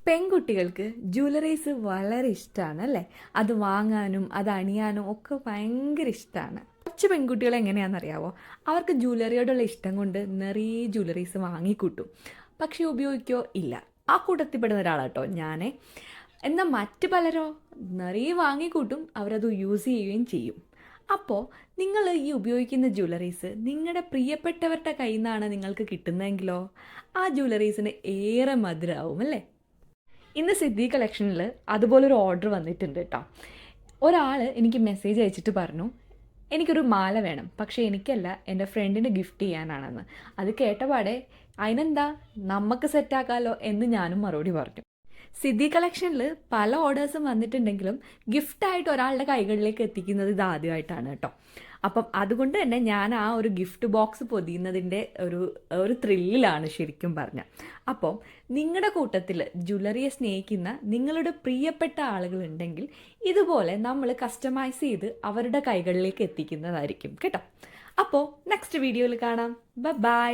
പെൺകുട്ടികൾക്ക് ജ്വല്ലറീസ് വളരെ ഇഷ്ടമാണ് അല്ലേ? അത് വാങ്ങാനും അത് അണിയാനും ഒക്കെ ഭയങ്കര ഇഷ്ടമാണ്. കുറച്ച് പെൺകുട്ടികൾ എങ്ങനെയാണെന്നറിയാവോ? അവർക്ക് ജ്വല്ലറിയോടുള്ള ഇഷ്ടം കൊണ്ട് നിറയെ ജ്വല്ലറീസ് വാങ്ങിക്കൂട്ടും, പക്ഷെ ഉപയോഗിക്കോ ഇല്ല. ആ കൂട്ടത്തിൽപ്പെടുന്ന ഒരാളാട്ടോ ഞാൻ. എന്നാൽ മറ്റ് പലരോ നിറയെ വാങ്ങിക്കൂട്ടും, അവരത് യൂസ് ചെയ്യുകയും ചെയ്യും. അപ്പോൾ നിങ്ങൾ ഈ ഉപയോഗിക്കുന്ന ജ്വല്ലറീസ് നിങ്ങളുടെ പ്രിയപ്പെട്ടവരുടെ കയ്യിൽ നിന്നാണ് നിങ്ങൾക്ക് കിട്ടുന്നതെങ്കിലോ ആ ജ്വല്ലറീസിന് ഏറെ മധുരമാവും അല്ലേ? ഇന്ന് സിദ്ധി കളക്ഷനിൽ അതുപോലൊരു ഓർഡർ വന്നിട്ടുണ്ട് കേട്ടോ. ഒരാൾ എനിക്ക് മെസ്സേജ് അയച്ചിട്ട് പറഞ്ഞു, എനിക്കൊരു മാല വേണം, പക്ഷേ എനിക്കല്ല, എൻ്റെ ഫ്രണ്ടിന് ഗിഫ്റ്റ് ചെയ്യാനാണെന്ന്. അത് കേട്ടപാടെ അതിനെന്താ, നമുക്ക് സെറ്റാക്കാമല്ലോ എന്ന് ഞാനും മറുപടി പറഞ്ഞു. സിദ്ധി കളക്ഷനിൽ പല ഓർഡേഴ്സും വന്നിട്ടുണ്ടെങ്കിലും ഗിഫ്റ്റായിട്ട് ഒരാളുടെ കൈകളിലേക്ക് എത്തിക്കുന്നത് ഇത് ആദ്യമായിട്ടാണ് കേട്ടോ. അപ്പം അതുകൊണ്ട് തന്നെ ഞാൻ ആ ഒരു ഗിഫ്റ്റ് ബോക്സ് പൊതിയുന്നതിൻ്റെ ഒരു ത്രില്ലിലാണ് ശരിക്കും പറഞ്ഞ. അപ്പോൾ നിങ്ങളുടെ കൂട്ടത്തിൽ ജ്വല്ലറിയെ സ്നേഹിക്കുന്ന നിങ്ങളുടെ പ്രിയപ്പെട്ട ആളുകളുണ്ടെങ്കിൽ ഇതുപോലെ നമ്മൾ കസ്റ്റമൈസ് ചെയ്ത് അവരുടെ കൈകളിലേക്ക് എത്തിക്കുന്നതായിരിക്കും കേട്ടോ. അപ്പോൾ നെക്സ്റ്റ് വീഡിയോയിൽ കാണാം. ബൈ.